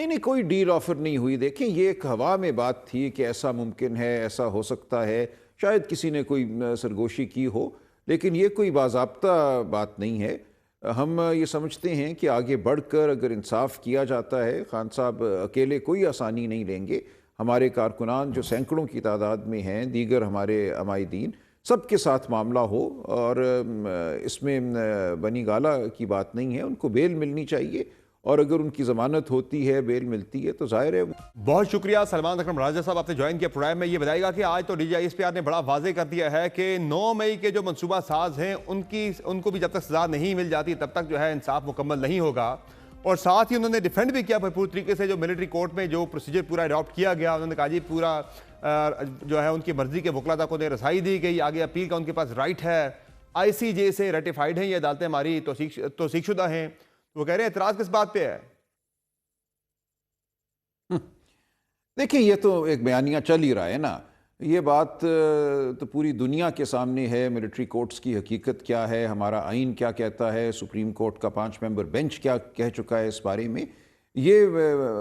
نہیں, کوئی deal offer نہیں ہوئی. دیکھیں یہ ایک ہوا میں بات تھی کہ ایسا ممکن ہے, ایسا ہو سکتا ہے, شاید کسی نے کوئی سرگوشی کی ہو, لیکن یہ کوئی باضابطہ بات نہیں ہے. ہم یہ سمجھتے ہیں کہ آگے بڑھ کر اگر انصاف کیا جاتا ہے, خان صاحب اکیلے کوئی آسانی نہیں لیں گے, ہمارے کارکنان جو سینکڑوں کی تعداد میں ہیں, دیگر ہمارے عمائدین, سب کے ساتھ معاملہ ہو, اور اس میں بنی گالہ کی بات نہیں ہے. ان کو بیل ملنی چاہیے, اور اگر ان کی ضمانت ہوتی ہے, بیل ملتی ہے, تو ظاہر ہے. بہت شکریہ سلمان اکرم راجہ صاحب, آپ نے جوائن کیا پروگرام میں. یہ بتائے گا کہ آج تو D G I S P R نے بڑا واضح کر دیا ہے کہ 9 مئی کے جو منصوبہ ساز ہیں ان کو بھی جب تک سزا نہیں مل جاتی تب تک جو ہے انصاف مکمل نہیں ہوگا. اور ساتھ ہی انہوں نے ڈیفینڈ بھی کیا بھرپور طریقے سے جو ملٹری کورٹ میں جو پروسیجر پورا اڈاپٹ کیا گیا. انہوں نے کہا جی پورا جو ہے ان کی مرضی کے وکلاء تک انہیں رسائی دی گئی, آگے اپیل کا ان کے پاس رائٹ ہے, آئی سی جے سے ریٹیفائیڈ ہیں, یہ عدالتیں ہماری توثیق شدہ ہیں. وہ کہہ رہے ہیں اعتراض کس بات پہ ہے؟ دیکھیں یہ تو ایک بیانیہ چل ہی رہا ہے نا. یہ بات تو پوری دنیا کے سامنے ہے, ملٹری کورٹس کی حقیقت کیا ہے, ہمارا آئین کیا کہتا ہے, سپریم کورٹ کا 5 ممبر بینچ کیا کہہ چکا ہے اس بارے میں. یہ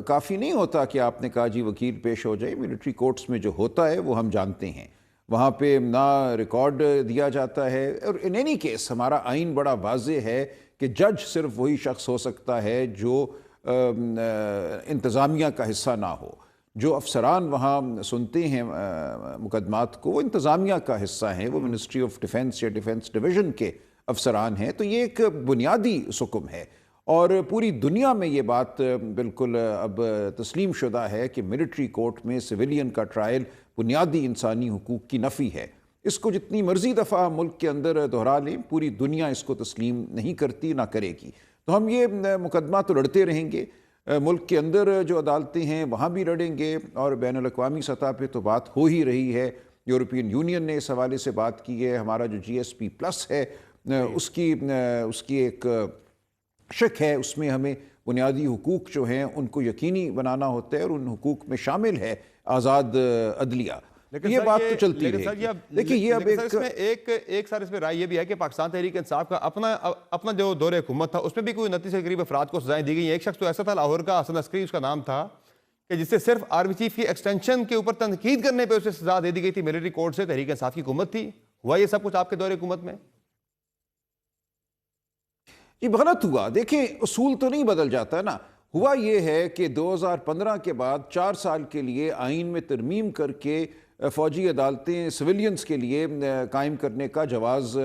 کافی نہیں ہوتا کہ آپ نے کہا جی وکیل پیش ہو جائے. ملٹری کورٹس میں جو ہوتا ہے وہ ہم جانتے ہیں, وہاں پہ نہ ریکارڈ دیا جاتا ہے, اور ان اینی کیس ہمارا آئین بڑا واضح ہے کہ جج صرف وہی شخص ہو سکتا ہے جو انتظامیہ کا حصہ نہ ہو. جو افسران وہاں سنتے ہیں مقدمات کو, وہ انتظامیہ کا حصہ ہیں, وہ منسٹری آف ڈیفنس یا ڈیفنس ڈویژن کے افسران ہیں. تو یہ ایک بنیادی حکم ہے, اور پوری دنیا میں یہ بات بالکل اب تسلیم شدہ ہے کہ ملٹری کورٹ میں سویلین کا ٹرائل بنیادی انسانی حقوق کی نفی ہے. اس کو جتنی مرضی دفعہ ملک کے اندر دہرا لیں, پوری دنیا اس کو تسلیم نہیں کرتی, نہ کرے گی. تو ہم یہ مقدمہ تو لڑتے رہیں گے, ملک کے اندر جو عدالتیں ہیں وہاں بھی لڑیں گے, اور بین الاقوامی سطح پہ تو بات ہو ہی رہی ہے. یورپین یونین نے اس حوالے سے بات کی ہے. ہمارا جو جی ایس پی پلس ہے اس کی ایک شک ہے, اس میں ہمیں بنیادی حقوق جو ہیں ان کو یقینی بنانا ہوتا ہے, اور ان حقوق میں شامل ہے آزاد عدلیہ. یہ بات تو چلتی رہے گی. دیکھیں یہ اب ایک سر اس میں رائے یہ بھی ہے کہ پاکستان تحریک انصاف کا اپنا جو دور حکومت تھا اس میں بھی کوئی 29 سے قریب افراد کو سزائیں دی گئی. ایک شخص تو ایسا تھا لاہور کا, حسن عسکری اس کا نام تھا, کہ جس سے صرف آرمی چیف کی ایکسٹینشن کے اوپر تنقید کرنے پہ اسے سزا دے دی گئی تھی. ملٹری کورٹ سے تحریک انصاف کی حکومت تھی. ہوا یہ سب کچھ آپ کے دور حکومت میں؟ یہ غلط ہوا. دیکھیں اصول تو نہیں بدل جاتا نا. ہوا یہ ہے کہ 2015 کے بعد 4 سال کے لیے آئین میں ترمیم کر کے فوجی عدالتیں سویلینز کے لیے قائم کرنے کا جواز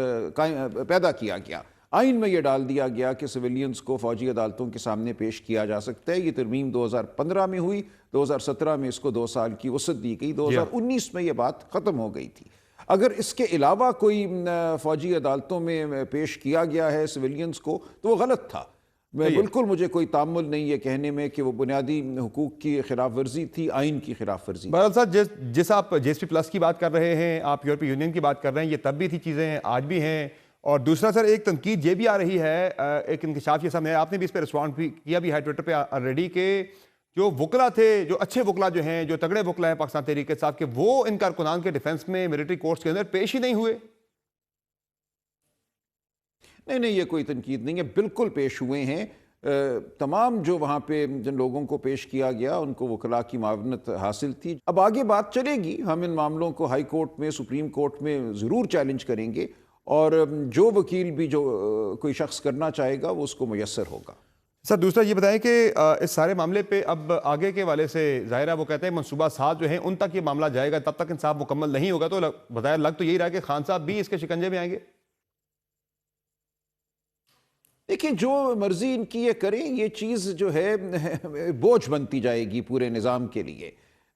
پیدا کیا گیا. آئین میں یہ ڈال دیا گیا کہ سویلینز کو فوجی عدالتوں کے سامنے پیش کیا جا سکتا ہے. یہ ترمیم 2015 میں ہوئی, 2017 میں اس کو 2 سال کی وسعت دی گئی, 2019 میں یہ بات ختم ہو گئی تھی. اگر اس کے علاوہ کوئی فوجی عدالتوں میں پیش کیا گیا ہے سویلینز کو تو وہ غلط تھا. بالکل مجھے کوئی تعمل نہیں یہ کہنے میں کہ وہ بنیادی حقوق کی خلاف ورزی تھی, آئین کی خلاف ورزی. بہرحال صاحب جس آپ جی ایس پی پلس کی بات کر رہے ہیں, آپ یورپی یونین کی بات کر رہے ہیں, یہ تب بھی تھی چیزیں, آج بھی ہیں. اور دوسرا سر ایک تنقید یہ بھی آ رہی ہے, ایک انکشاف یہ سامنے, آپ نے بھی اس پہ رسپونڈ بھی کیا بھی ہے ٹویٹر پہ آلریڈی, کہ جو وکلا تھے, جو اچھے وکلا جو ہیں, جو تگڑے وکلا ہیں پاکستان تحریک انصاف کے, وہ ان کارکنان کے ڈیفنس میں ملٹری کورٹس کے اندر پیش ہی نہیں ہوئے. نہیں, یہ کوئی تنقید نہیں ہے, بالکل پیش ہوئے ہیں. تمام جو وہاں پہ جن لوگوں کو پیش کیا گیا ان کو وکلاء کی معاونت حاصل تھی. اب آگے بات چلے گی, ہم ان معاملوں کو ہائی کورٹ میں, سپریم کورٹ میں ضرور چیلنج کریں گے, اور جو وکیل بھی جو کوئی شخص کرنا چاہے گا وہ اس کو میسر ہوگا. سر دوسرا یہ بتائیں کہ اس سارے معاملے پہ اب آگے کے والے سے ظاہرہ وہ کہتے ہیں منصوبہ ساز جو ہیں ان تک یہ معاملہ جائے گا, تب تک انصاف مکمل نہیں ہوگا. تو بظاہر لگ تو یہی رہا کہ خان صاحب بھی اس کے شکنجے میں آئیں گے. دیکھیں جو مرضی ان کی یہ کریں, یہ چیز جو ہے بوجھ بنتی جائے گی پورے نظام کے لیے.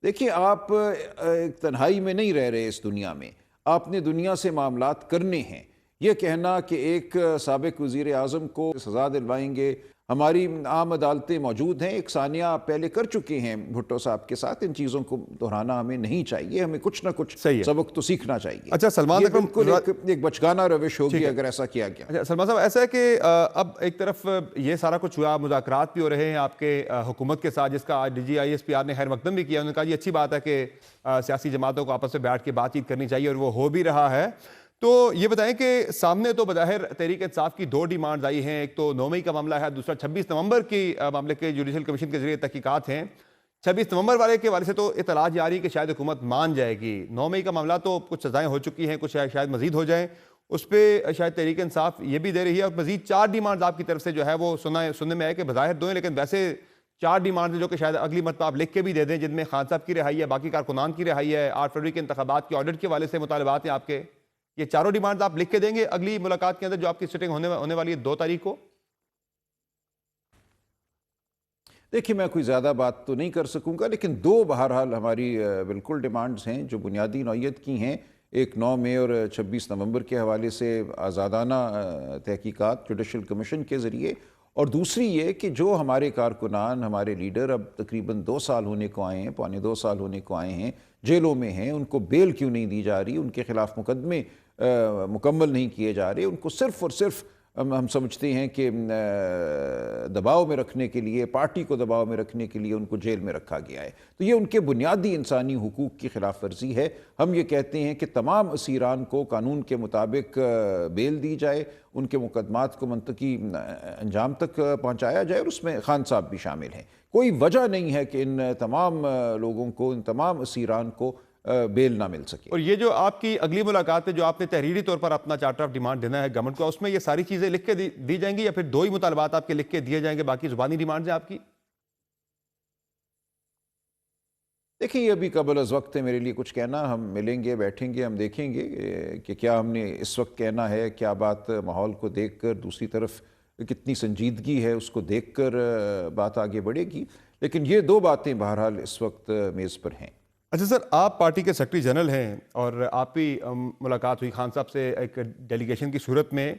دیکھیں آپ ایک تنہائی میں نہیں رہ رہے اس دنیا میں, آپ نے دنیا سے معاملات کرنے ہیں. یہ کہنا کہ ایک سابق وزیر اعظم کو سزا دلوائیں گے, ہماری عام عدالتیں موجود ہیں, ایک ثانیہ آپ پہلے کر چکے ہیں بھٹو صاحب کے ساتھ, ان چیزوں کو دہرانا ہمیں نہیں چاہیے, ہمیں کچھ نہ کچھ سبق تو سیکھنا چاہیے. اچھا سلمان اکرم, بالکل ایک بچگانہ روش ہوگی اگر ایسا کیا گیا. اچھا سلمان صاحب, ایسا ہے کہ اب ایک طرف یہ سارا کچھ ہوا, مذاکرات بھی ہو رہے ہیں آپ کے حکومت کے ساتھ, جس کا D G I S P R نے خیر مقدم بھی کیا. انہوں نے کہا یہ اچھی بات ہے کہ سیاسی جماعتوں کو آپس میں بیٹھ کے بات چیت کرنی چاہیے, اور وہ ہو بھی رہا ہے. تو یہ بتائیں کہ سامنے تو بظاہر تحریک انصاف کی 2 ڈیمانڈز آئی ہیں، ایک تو 9 مئی کا معاملہ ہے، دوسرا 26 نومبر کی معاملے کے جوڈیشل کمیشن کے ذریعے تحقیقات ہیں۔ 26 نومبر والے کے حوالے سے تو اطلاع جاری کہ شاید حکومت مان جائے گی۔ 9 مئی کا معاملہ تو کچھ سزائیں ہو چکی ہیں، کچھ شاید مزید ہو جائیں، اس پہ شاید تحریک انصاف یہ بھی دے رہی ہے، اور مزید 4 ڈیمانڈز آپ کی طرف سے جو ہے وہ سننے میں آئے کہ بظاہر 2 ہیں، لیکن ویسے 4 ڈیمانڈز جو کہ شاید اگلی مرتبہ آپ لکھ کے بھی دے دیں، جن میں خان صاحب کی رہائی ہے، باقی کارکنان کی رہائی ہے، 8 فروری کے انتخابات کے آڈٹ کے حوالے سے مطالبات ہیں آپ کے۔ یہ چاروں ڈیمانڈز آپ لکھ کے دیں گے اگلی ملاقات کے اندر جو آپ کی سٹنگ ہونے والی ہے 2 تاریخ کو؟ دیکھیے میں کوئی زیادہ بات تو نہیں کر سکوں گا، لیکن 2 بہرحال ہماری بالکل ڈیمانڈز ہیں جو بنیادی نوعیت کی ہیں۔ ایک 9 مئی اور 26 نومبر کے حوالے سے آزادانہ تحقیقات جوڈیشل کمیشن کے ذریعے، اور دوسری یہ کہ جو ہمارے کارکنان، ہمارے لیڈر اب تقریباً 2 سال ہونے کو آئے ہیں، پونے 2 سال ہونے کو آئے ہیں، جیلوں میں ہیں، ان کو بیل کیوں نہیں دی جا رہی، ان کے خلاف مقدمے مکمل نہیں کیے جا رہے، ان کو صرف اور صرف ہم سمجھتے ہیں کہ دباؤ میں رکھنے کے لیے، پارٹی کو دباؤ میں رکھنے کے لیے ان کو جیل میں رکھا گیا ہے، تو یہ ان کے بنیادی انسانی حقوق کی خلاف ورزی ہے۔ ہم یہ کہتے ہیں کہ تمام اسیران کو قانون کے مطابق بیل دی جائے، ان کے مقدمات کو منطقی انجام تک پہنچایا جائے، اور اس میں خان صاحب بھی شامل ہیں۔ کوئی وجہ نہیں ہے کہ ان تمام لوگوں کو، ان تمام اسیران کو بیل نہ مل سکے۔ اور یہ جو آپ کی اگلی ملاقات پہ جو آپ نے تحریری طور پر اپنا چارٹر آف ڈیمانڈ دینا ہے گورنمنٹ کو، اس میں یہ ساری چیزیں لکھ کے دی جائیں گی، یا پھر 2 ہی مطالبات آپ کے لکھ کے دیے جائیں گے، باقی زبانی ڈیمانڈز ہیں آپ کی؟ دیکھیں یہ ابھی قبل از وقت ہے میرے لیے کچھ کہنا، ہم ملیں گے، بیٹھیں گے، ہم دیکھیں گے کہ کیا ہم نے اس وقت کہنا ہے، کیا بات ماحول کو دیکھ کر، دوسری طرف کتنی سنجیدگی ہے اس کو دیکھ کر بات آگے بڑھے گی، لیکن یہ 2 باتیں بہرحال اس وقت میز پر ہیں۔ اچھا سر، آپ پارٹی کے سیکرٹری جنرل ہیں اور آپ بھی ملاقات ہوئی خان صاحب سے ایک ڈیلیگیشن کی صورت میں،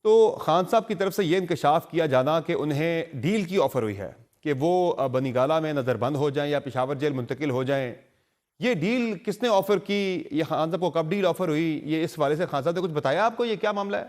تو خان صاحب کی طرف سے یہ انکشاف کیا جانا کہ انہیں ڈیل کی آفر ہوئی ہے کہ وہ بنی گالہ میں نظر بند ہو جائیں یا پشاور جیل منتقل ہو جائیں، یہ ڈیل کس نے آفر کی؟ یہ خان صاحب کو کب ڈیل آفر ہوئی؟ یہ اس حوالے سے خان صاحب نے کچھ بتایا آپ کو، یہ کیا معاملہ ہے؟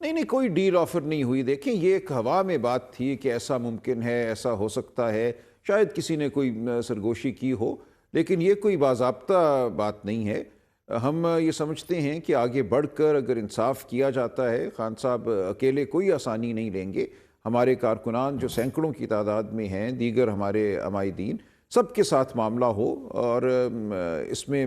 نہیں کوئی ڈیل آفر نہیں ہوئی۔ دیکھیں یہ ایک ہوا میں بات تھی کہ ایسا ممکن ہے، ایسا ہو سکتا ہے، شاید کسی نے کوئی سرگوشی کی ہو، لیکن یہ کوئی باضابطہ بات نہیں ہے۔ ہم یہ سمجھتے ہیں کہ آگے بڑھ کر اگر انصاف کیا جاتا ہے، خان صاحب اکیلے کوئی آسانی نہیں لیں گے، ہمارے کارکنان جو سینکڑوں کی تعداد میں ہیں، دیگر ہمارے عمائدین، سب کے ساتھ معاملہ ہو، اور اس میں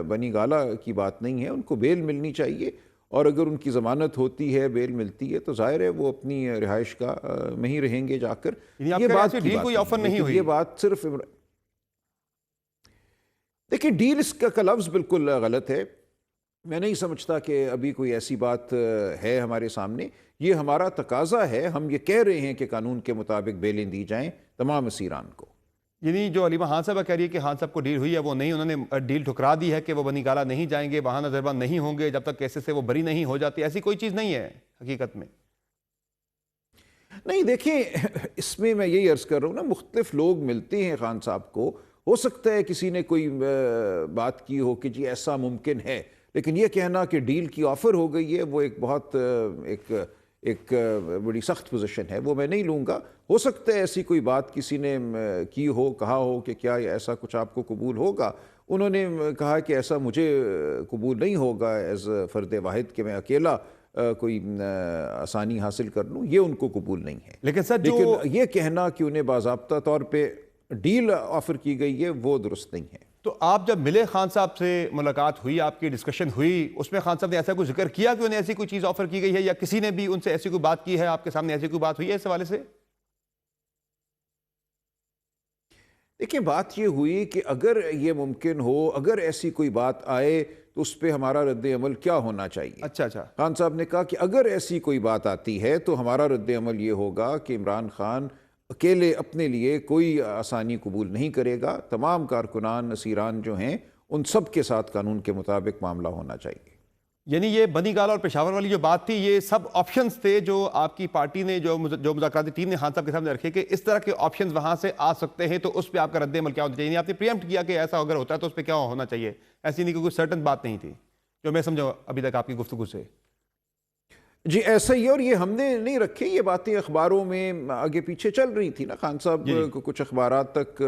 بنی گالہ کی بات نہیں ہے، ان کو بیل ملنی چاہیے، اور اگر ان کی ضمانت ہوتی ہے، بیل ملتی ہے، تو ظاہر ہے وہ اپنی رہائش گاہ میں ہی رہیں گے جا کر۔ یہ بات ڈیل کوئی آفر نہیں ہوئی؟ یہ بات صرف دیکھیں ڈیل اس کا لفظ بالکل غلط ہے، میں نہیں سمجھتا کہ ابھی کوئی ایسی بات ہے ہمارے سامنے۔ یہ ہمارا تقاضا ہے، ہم یہ کہہ رہے ہیں کہ قانون کے مطابق بیلیں دی جائیں تمام اسیران کو۔ یعنی جو علیمہ خان صاحب کہہ رہی ہے کہ خان صاحب کو ڈیل ہوئی ہے، وہ نہیں، انہوں نے ڈیل ٹھکرا دی ہے کہ وہ بنی گالہ نہیں جائیں گے، وہاں نظر بند نہیں ہوں گے جب تک کیسے سے وہ بری نہیں ہو جاتی، ایسی کوئی چیز نہیں ہے حقیقت میں؟ نہیں دیکھیں اس میں یہی عرض کر رہا ہوں نا، مختلف لوگ ملتے ہیں خان صاحب کو، ہو سکتا ہے کسی نے کوئی بات کی ہو کہ جی ایسا ممکن ہے، لیکن یہ کہنا کہ ڈیل کی آفر ہو گئی ہے وہ ایک بہت ایک بڑی سخت پوزیشن ہے، وہ میں نہیں لوں گا۔ ہو سکتا ہے ایسی کوئی بات کسی نے کی ہو، کہا ہو کہ کیا ایسا کچھ آپ کو قبول ہوگا، انہوں نے کہا کہ ایسا مجھے قبول نہیں ہوگا ایز فرد واحد کہ میں اکیلا کوئی آسانی حاصل کر لوں، یہ ان کو قبول نہیں ہے۔ لیکن سر لیکن یہ کہنا کہ انہیں باضابطہ طور پہ ڈیل آفر کی گئی ہے وہ درست نہیں ہے۔ تو آپ جب ملے خان صاحب سے، ملاقات ہوئی، آپ کی ڈسکشن ہوئی، اس میں خان صاحب نے ایسا کوئی ذکر کیا کہ انہیں ایسی کوئی چیز آفر کی گئی ہے، یا کسی نے بھی ان سے ایسی کوئی بات کی ہے، آپ کے سامنے ایسی کوئی بات ہوئی ہے اس حوالے سے؟ دیکھیں بات یہ ہوئی کہ اگر یہ ممکن ہو، اگر ایسی کوئی بات آئے تو اس پہ ہمارا رد عمل کیا ہونا چاہیے۔ اچھا خان صاحب نے کہا کہ اگر ایسی کوئی بات آتی ہے تو ہمارا رد عمل یہ ہوگا کہ عمران خان اکیلے اپنے لیے کوئی آسانی قبول نہیں کرے گا، تمام کارکنان اسیران جو ہیں ان سب کے ساتھ قانون کے مطابق معاملہ ہونا چاہیے۔ یعنی یہ بنی گالہ اور پشاور والی جو بات تھی، یہ سب آپشنز تھے جو آپ کی پارٹی نے، جو مذاکراتی ٹیم نے خان صاحب کے سامنے رکھے کہ اس طرح کے آپشنز وہاں سے آ سکتے ہیں، تو اس پہ آپ کا رد عمل کیا ہونا چاہیے؟ یعنی آپ نے پریمپٹ کیا کہ ایسا اگر ہوتا ہے تو اس پہ کیا ہونا چاہیے، ایسی نہیں کہ کوئی سرٹن بات نہیں تھی جو میں سمجھا ابھی تک آپ کی گفتگو سے؟ جی ایسا ہی، اور یہ ہم نے نہیں رکھے، یہ باتیں اخباروں میں آگے پیچھے چل رہی تھی نا، خان صاحب کو کچھ اخبارات تک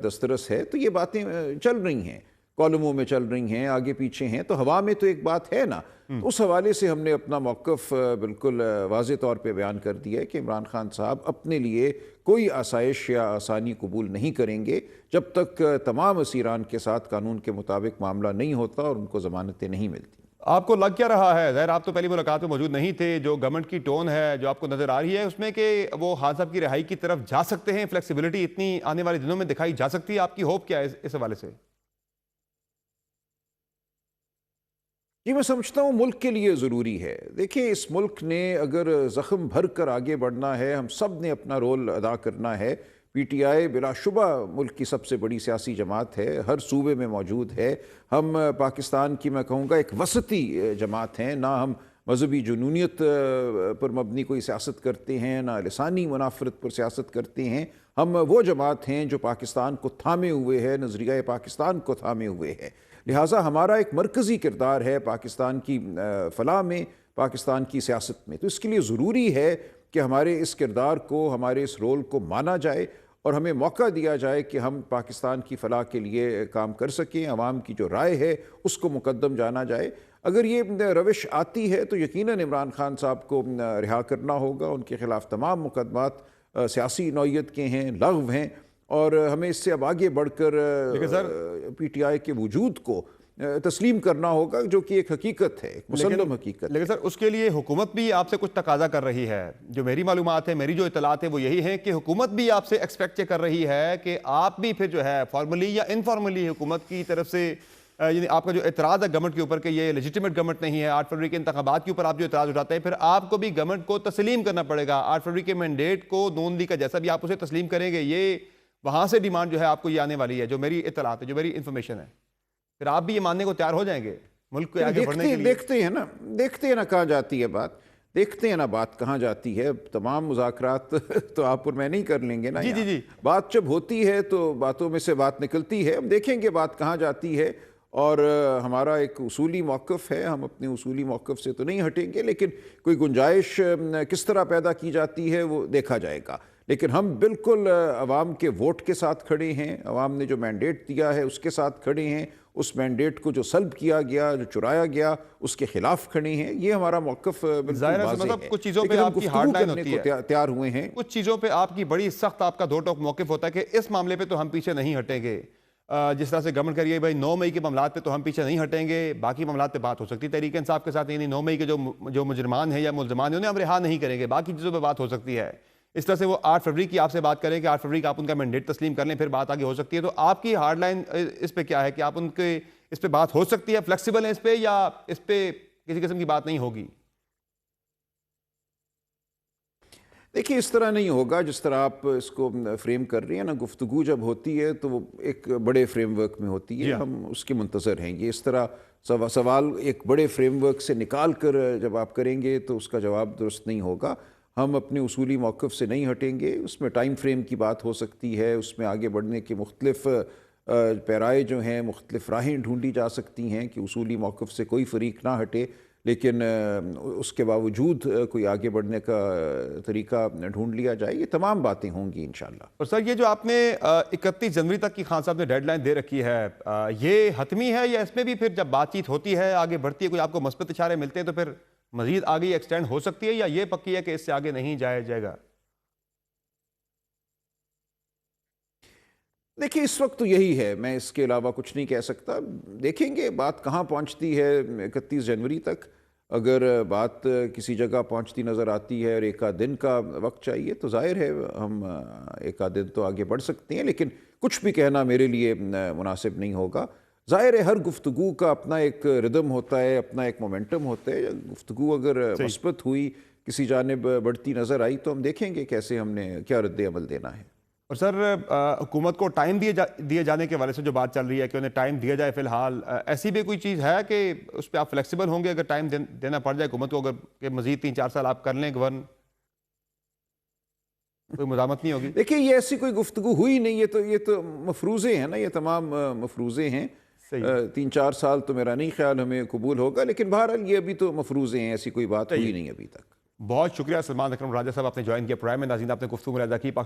دسترس ہے، تو یہ باتیں چل رہی ہیں۔ کالموں میں چل رہی ہیں، آگے پیچھے ہیں، تو ہوا میں تو ایک بات ہے نا. تو اس حوالے سے ہم نے اپنا موقف بالکل واضح طور پہ بیان کر دیا ہے کہ عمران خان صاحب اپنے لیے کوئی آسائش یا آسانی قبول نہیں کریں گے جب تک تمام اسیران کے ساتھ قانون کے مطابق معاملہ نہیں ہوتا اور ان کو ضمانتیں نہیں ملتی. آپ کو لگ کیا رہا ہے؟ ظاہر آپ تو پہلی ملاقات میں موجود نہیں تھے، جو گورنمنٹ کی ٹون ہے جو آپ کو نظر آ رہی ہے اس میں کہ وہ خان صاحب کی رہائی کی طرف جا سکتے ہیں، فلیکسیبلٹی اتنی آنے والے دنوں میں دکھائی جا سکتی ہے؟ آپ کی ہوپ کیا ہے اس حوالے سے؟ جی میں سمجھتا ہوں ملک کے لیے ضروری ہے. دیکھیں اس ملک نے اگر زخم بھر کر آگے بڑھنا ہے، ہم سب نے اپنا رول ادا کرنا ہے. پی ٹی آئی بلا شبہ ملک کی سب سے بڑی سیاسی جماعت ہے، ہر صوبے میں موجود ہے. ہم پاکستان کی میں کہوں گا ایک وسطی جماعت ہیں، نہ ہم مذہبی جنونیت پر مبنی کوئی سیاست کرتے ہیں، نہ لسانی منافرت پر سیاست کرتے ہیں. ہم وہ جماعت ہیں جو پاکستان کو تھامے ہوئے ہے، نظریہ پاکستان کو تھامے ہوئے ہے. لہٰذا ہمارا ایک مرکزی کردار ہے پاکستان کی فلاح میں، پاکستان کی سیاست میں. تو اس کے لیے ضروری ہے کہ ہمارے اس کردار کو، ہمارے اس رول کو مانا جائے اور ہمیں موقع دیا جائے کہ ہم پاکستان کی فلاح کے لیے کام کر سکیں. عوام کی جو رائے ہے اس کو مقدم جانا جائے. اگر یہ روش آتی ہے تو یقیناً عمران خان صاحب کو رہا کرنا ہوگا. ان کے خلاف تمام مقدمات سیاسی نوعیت کے ہیں، لغو ہیں، اور ہمیں اس سے اب آگے بڑھ کر پی ٹی آئی کے وجود کو تسلیم کرنا ہوگا، جو کہ ایک حقیقت ہے، ایک مسلم حقیقت ہے. لیکن سر اس کے لیے حکومت بھی آپ سے کچھ تقاضا کر رہی ہے. جو میری معلومات ہے، میری جو اطلاعات ہے وہ یہی ہیں کہ حکومت بھی آپ سے ایکسپیکٹ کر رہی ہے کہ آپ بھی پھر جو ہے فارملی یا انفارملی حکومت کی طرف سے، یعنی آپ کا جو اعتراض ہے گورنمنٹ کے اوپر کہ یہ لیجیٹیمیٹ گورنمنٹ نہیں ہے، 8 فروری کے انتخابات کے اوپر آپ جو اعتراض اٹھاتے ہیں، پھر آپ کو بھی گورنمنٹ کو تسلیم کرنا پڑے گا. 8 فروری کے مینڈیٹ کو نون لیگ کا جیسا بھی آپ اسے تسلیم کریں گے، یہ وہاں سے ڈیمانڈ جو ہے آپ کو یہ آنے والی ہے، جو میری اطلاعات ہے، جو میری انفارمیشن ہے. پھر آپ بھی یہ ماننے کو تیار ہو جائیں گے ملک کو آگے بڑھنے کے لیے؟ دیکھتے ہیں نا کہاں جاتی ہے بات، دیکھتے ہیں نا بات کہاں جاتی ہے. تمام مذاکرات تو آپ اور میں نہیں کر لیں گے نا. جی. بات جب ہوتی ہے تو باتوں میں سے بات نکلتی ہے. ہم دیکھیں گے بات کہاں جاتی ہے، اور ہمارا ایک اصولی موقف ہے. ہم اپنے اصولی موقف سے تو نہیں ہٹیں گے، لیکن کوئی گنجائش کس طرح پیدا کی جاتی ہے وہ دیکھا جائے گا. لیکن ہم بالکل عوام کے ووٹ کے ساتھ کھڑے ہیں. عوام نے جو مینڈیٹ دیا ہے اس کے ساتھ کھڑے ہیں. اس مینڈیٹ کو جو سلب کیا گیا، جو چرایا گیا، اس کے خلاف کھڑے ہیں. یہ ہمارا موقف بالکل واضح ہے. کچھ چیزوں پہ آپ کی ہارڈ لائن ہوتی ہے، تیار ہوئے ہیں. کچھ چیزوں پہ آپ کی بڑی سخت آپ کا دو ٹوک موقف ہوتا ہے کہ اس معاملے پہ تو ہم پیچھے نہیں ہٹیں گے. جس طرح سے گورنمنٹ کریے بھائی 9 مئی کے معاملات پہ تو ہم پیچھے نہیں ہٹیں گے، باقی معاملات پہ بات ہو سکتی ہے تحریک انصاف کے ساتھ، یعنی 9 مئی کے جو مجرمان ہیں یا ملزمان ہیں انہیں ہم رہا نہیں کریں گے، باقی چیزوں پہ بات ہو سکتی ہے. اس طرح سے وہ 8 فروری کی آپ سے بات کریں کہ 8 فروری کا آپ ان کا مینڈیٹ تسلیم کر لیں، پھر بات آگے ہو سکتی ہے. تو آپ کی ہارڈ لائن اس پہ کیا ہے کہ آپ ان کے اس پہ بات ہو سکتی ہے، فلیکسیبل ہیں اس پہ، یا اس پہ کسی قسم کی بات نہیں ہوگی؟ دیکھیے اس طرح نہیں ہوگا جس طرح آپ اس کو فریم کر رہی ہیں نا. گفتگو جب ہوتی ہے تو وہ ایک بڑے فریم ورک میں ہوتی ہے. ہم اس کے منتظر ہیں. یہ اس طرح سوال ایک بڑے فریم ورک سے نکال کر جب آپ کریں گے تو اس کا جواب درست نہیں ہوگا. ہم اپنے اصولی موقف سے نہیں ہٹیں گے. اس میں ٹائم فریم کی بات ہو سکتی ہے، اس میں آگے بڑھنے کے مختلف پیرائے جو ہیں، مختلف راہیں ڈھونڈی جا سکتی ہیں کہ اصولی موقف سے کوئی فریق نہ ہٹے، لیکن اس کے باوجود کوئی آگے بڑھنے کا طریقہ ڈھونڈ لیا جائے. یہ تمام باتیں ہوں گی انشاءاللہ. اور سر یہ جو آپ نے 31 جنوری تک کی خان صاحب نے ڈیڈ لائن دے رکھی ہے، یہ حتمی ہے یا اس میں بھی پھر جب بات چیت ہوتی ہے، آگے بڑھتی ہے، کوئی آپ کو مثبت اشارے ملتے ہیں تو پھر مزید آگے ایکسٹینڈ ہو سکتی ہے، یا یہ پکی ہے کہ اس سے آگے نہیں جائے گا؟ دیکھیں اس وقت تو یہی ہے، میں اس کے علاوہ کچھ نہیں کہہ سکتا. دیکھیں گے بات کہاں پہنچتی ہے 31 جنوری تک. اگر بات کسی جگہ پہنچتی نظر آتی ہے اور ایک آدھ دن کا وقت چاہیے تو ظاہر ہے ہم ایک آدھ دن تو آگے بڑھ سکتے ہیں، لیکن کچھ بھی کہنا میرے لیے مناسب نہیں ہوگا. ظاہر ہے ہر گفتگو کا اپنا ایک ردم ہوتا ہے، اپنا ایک مومنٹم ہوتا ہے. گفتگو اگر مثبت ہوئی، کسی جانب بڑھتی نظر آئی تو ہم دیکھیں گے کیسے ہم نے کیا رد عمل دینا ہے. اور سر حکومت کو ٹائم دیے جانے کے حوالے سے جو بات چل رہی ہے کہ انہیں ٹائم دیا جائے، فی الحال ایسی بھی کوئی چیز ہے کہ اس پہ آپ فلیکسیبل ہوں گے اگر ٹائم دینا پڑ جائے حکومت کو، اگر کہ مزید 3-4 سال آپ کر لیں گورن، کوئی مزاحمت نہیں ہوگی؟ دیکھیں یہ ایسی کوئی گفتگو ہوئی نہیں. یہ تو مفروضے ہیں نا، یہ تمام مفروضے ہیں. 3-4 سال تو میرا نہیں خیال ہمیں قبول ہوگا، لیکن بہرحال یہ ابھی تو مفروضے ہیں، ایسی کوئی بات ہوئی نہیں ابھی تک. بہت شکریہ سلمان اکرم راجہ صاحب، آپ نے جوائن کیا پرائم میں. ناظرین آپ نے گفتگو ملاحظہ کی.